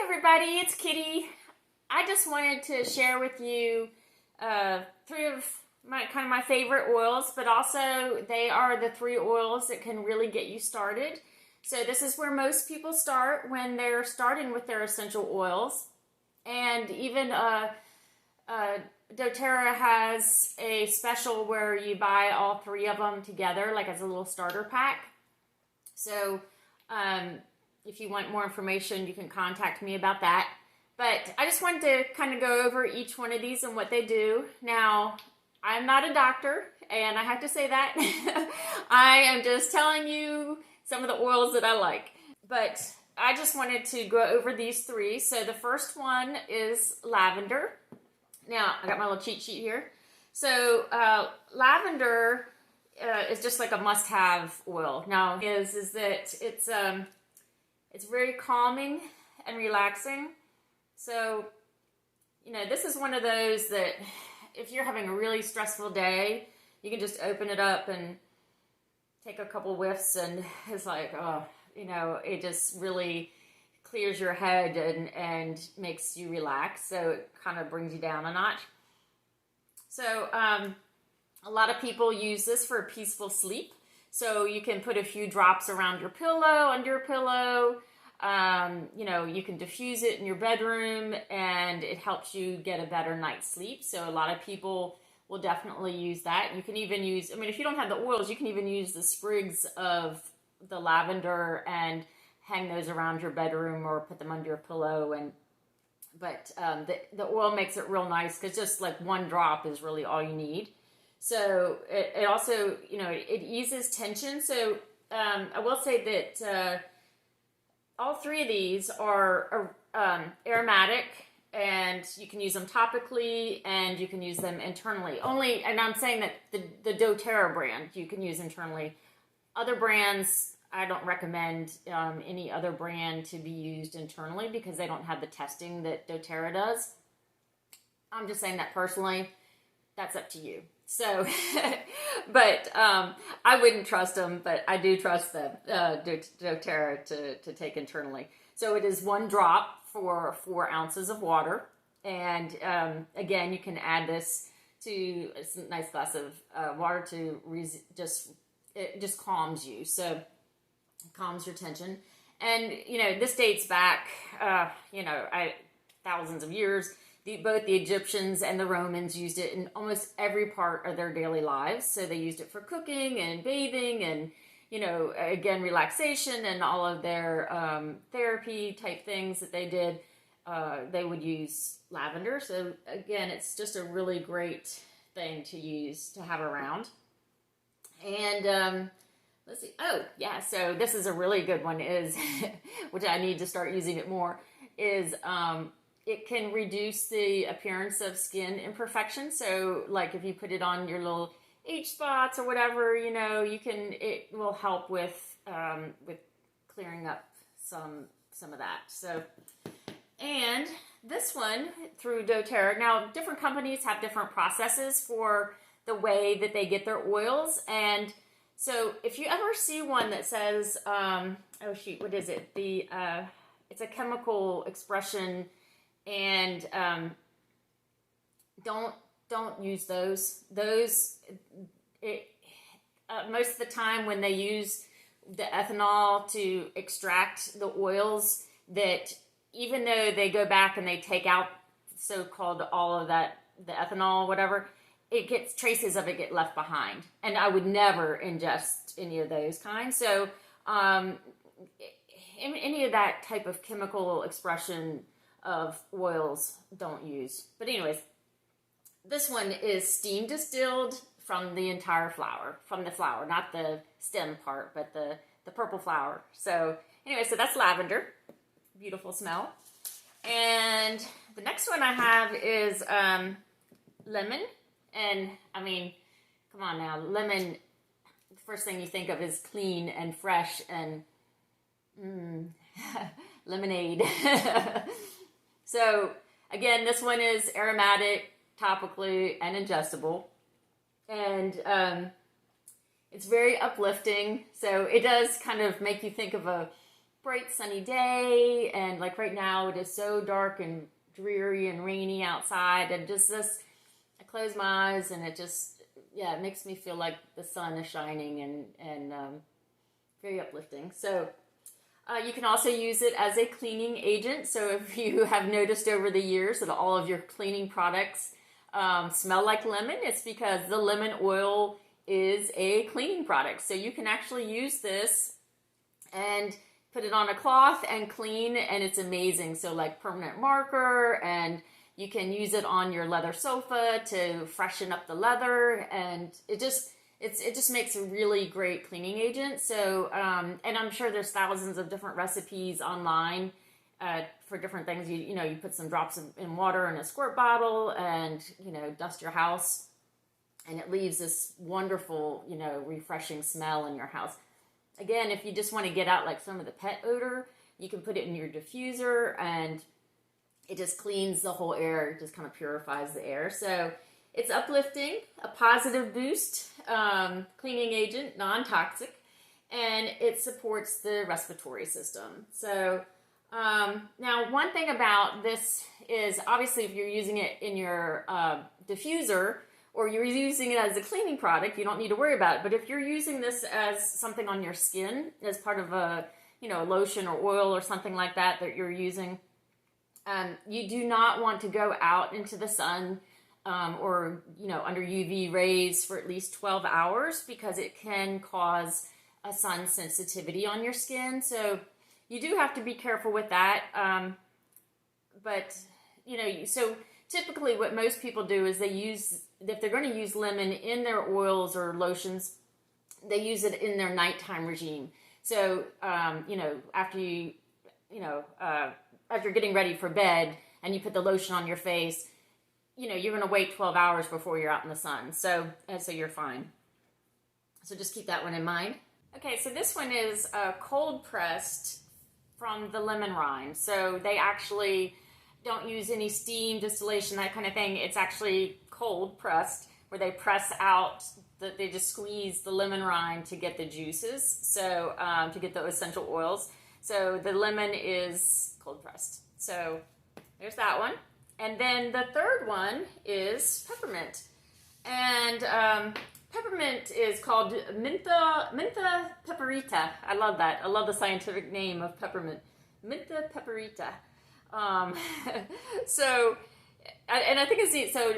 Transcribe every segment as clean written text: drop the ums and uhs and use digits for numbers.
Everybody, it's Kitty. I just wanted to share with you three of my favorite oils, but also they are the three oils that can really get you started. So this is where most people start when they're starting with their essential oils. And even doTERRA has a special where you buy all three of them together, like as a little starter pack. So if you want more information, you can contact me about that. But I just wanted to kind of go over each one of these and what they do. Now, I'm not a doctor, and I have to say that. I am just telling you some of the oils that I like. But I just wanted to go over these three. So the first one is lavender. Now, I got my little cheat sheet here. So lavender is just like a must-have oil. Now, is that it's very calming and relaxing. So, you know, this is one of those that if you're having a really stressful day, you can just open it up and take a couple whiffs, and it's like, oh, you know, it just really clears your head and makes you relax. So it kind of brings you down a notch. So a lot of people use this for a peaceful sleep. So you can put a few drops around your pillow, under your pillow. You know, you can diffuse it in your bedroom, and it helps you get a better night's sleep. So a lot of people will definitely use that. You can even use, I mean, if you don't have the oils, you can even use the sprigs of the lavender and hang those around your bedroom or put them under your pillow. But the oil makes it real nice because just like one drop is really all you need. So it also, you know, it eases tension. So I will say that all three of these are aromatic, and you can use them topically and you can use them internally. And I'm saying that the doTERRA brand you can use internally. Other brands, I don't recommend any other brand to be used internally because they don't have the testing that doTERRA does. I'm just saying that personally. That's up to you. So, but I wouldn't trust them, but I do trust them, doTERRA, to take internally. So it is one drop for 4 ounces of water. And again, you can add this to a nice glass of water to it just calms you. So it calms your tension. And, you know, this dates back, thousands of years. Both the Egyptians and the Romans used it in almost every part of their daily lives. So they used it for cooking and bathing and, you know, again, relaxation and all of their therapy type things that they did. They would use lavender. So again, it's just a really great thing to use, to have around. And let's see. Oh, yeah. So this is a really good one is, which I need to start using it more, is it can reduce the appearance of skin imperfection. So like if you put it on your little age spots or whatever, you know, it will help with clearing up some of that. So, and this one through doTERRA. Now, different companies have different processes for the way that they get their oils. And so if you ever see one that says, oh shoot, what is it? It's a chemical expression. And don't use those. Most of the time when they use the ethanol to extract the oils, that even though they go back and they take out so-called all of that, the ethanol, whatever, traces of it get left behind. And I would never ingest any of those kinds. So any of that type of chemical expression of oils, don't use. But anyways, this one is steam distilled from the entire flower, not the stem part, but the purple flower. So anyway, so that's lavender. Beautiful smell. And the next one I have is lemon. And I mean, come on now, lemon, the first thing you think of is clean and fresh and lemonade. So, again, this one is aromatic, topically, and ingestible. And it's very uplifting. So, it does kind of make you think of bright sunny day, and like right now it is so dark and dreary and rainy outside, and just this, I close my eyes and it just, yeah, it makes me feel like the sun is shining, and very uplifting. So you can also use it as a cleaning agent. So if you have noticed over the years that all of your cleaning products smell like lemon, it's because the lemon oil is a cleaning product. So you can actually use this and put it on a cloth and clean, and it's amazing. So like permanent marker, and you can use it on your leather sofa to freshen up the leather, and it just makes a really great cleaning agent. So and I'm sure there's thousands of different recipes online for different things. You put some drops in water in a squirt bottle, and dust your house, and it leaves this wonderful refreshing smell in your house. Again, if you just want to get out like some of the pet odor, you can put it in your diffuser, and it just cleans the whole air. It just kind of purifies the air. So it's uplifting, a positive boost, cleaning agent, non-toxic, and it supports the respiratory system. So now one thing about this is, obviously if you're using it in your diffuser, or you're using it as a cleaning product, you don't need to worry about it. But if you're using this as something on your skin, as part of a lotion or oil or something like that you're using, you do not want to go out into the sun or under UV rays for at least 12 hours, because it can cause a sun sensitivity on your skin. So you do have to be careful with that. So typically what most people do is if they're going to use lemon in their oils or lotions, they use it in their nighttime regime. So, after as you're getting ready for bed and you put the lotion on your face, you're going to wait 12 hours before you're out in the sun. So you're fine. So just keep that one in mind. Okay, so this one is cold pressed from the lemon rind. So they actually don't use any steam, distillation, that kind of thing. It's actually cold pressed, where they press out, they just squeeze the lemon rind to get the juices, so to get the essential oils. So the lemon is cold pressed. So there's that one. And then the third one is peppermint. And peppermint is called Mentha pepperita. I love that. I love the scientific name of peppermint. Mentha pepperita. And I think it's neat. So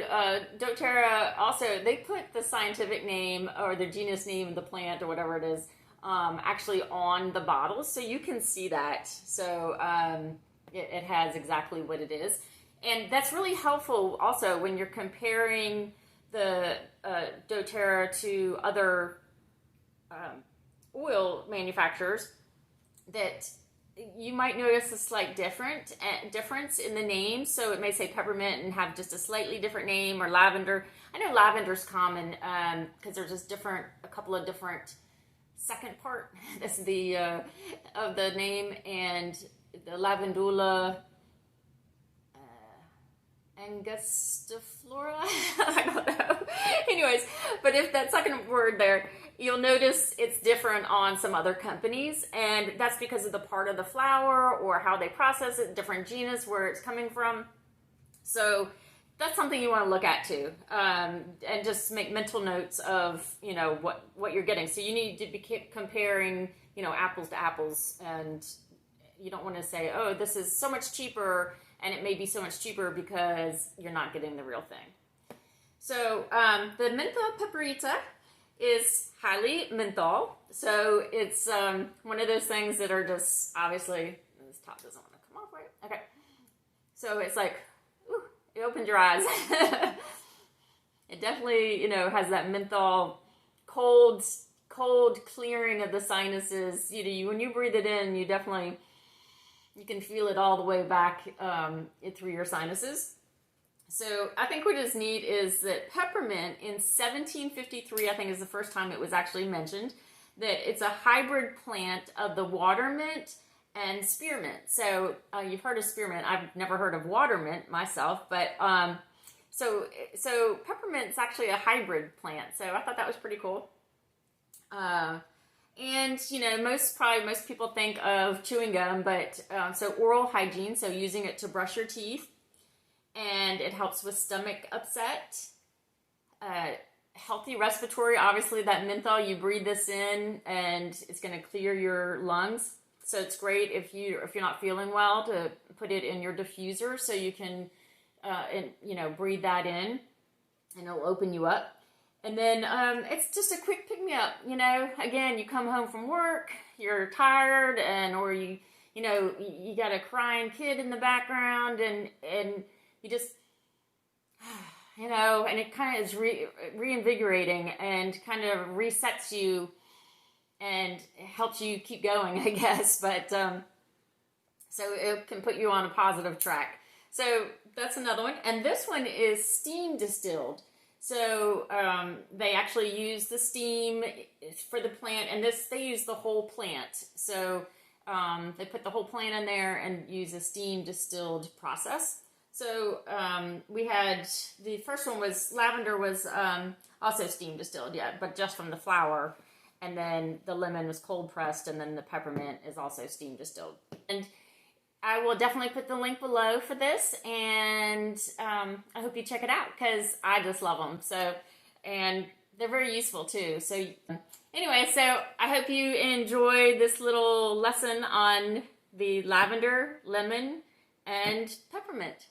doTERRA also, they put the scientific name or the genus name of the plant or whatever it is actually on the bottles, so you can see that. So it has exactly what it is, and that's really helpful also when you're comparing the doTERRA to other oil manufacturers, that you might notice a slight difference in the name. So it may say peppermint and have just a slightly different name, or lavender. I know lavender's common because there's just a couple of different second part that's the of the name, and the lavandula angustiflora. I don't know. Anyways, but if that second word there, you'll notice it's different on some other companies, and that's because of the part of the flower or how they process it, different genus where it's coming from. So that's something you want to look at too, and just make mental notes of what you're getting. So you need to be comparing apples to apples, and you don't want to say, oh, this is so much cheaper, and it may be so much cheaper because you're not getting the real thing. So the Mentha pepperita is highly menthol. So it's one of those things that are just, obviously, this top doesn't want to come off right. Okay. So it's like, ooh, it opens your eyes. It definitely, has that menthol, cold clearing of the sinuses. When you breathe it in, you can feel it all the way back through your sinuses. So I think what is neat is that peppermint in 1753, I think is the first time it was actually mentioned, that it's a hybrid plant of the watermint and spearmint. So you've heard of spearmint. I've never heard of watermint myself, but so peppermint's actually a hybrid plant. So I thought that was pretty cool. And you know, most people think of chewing gum, but so oral hygiene, so using it to brush your teeth, and it helps with stomach upset. Healthy respiratory, obviously that menthol, you breathe this in and it's going to clear your lungs. So it's great if you're not feeling well to put it in your diffuser so you can breathe that in, and it'll open you up. And then it's just a quick pick me up. You know, again, you come home from work, you're tired, or you got a crying kid in the background, and you just and it kind of is reinvigorating and kind of resets you and helps you keep going, I guess. But so it can put you on a positive track. So that's another one. And this one is steam distilled. So they actually use the steam for the plant, and they use the whole plant. So they put the whole plant in there and use a steam distilled process. So we had, the first one was, lavender was also steam distilled, yeah, but just from the flower. And then the lemon was cold pressed, and then the peppermint is also steam distilled. And I will definitely put the link below for this, and I hope you check it out because I just love them. So, and they're very useful too. So anyway, so I hope you enjoyed this little lesson on the lavender, lemon, and peppermint.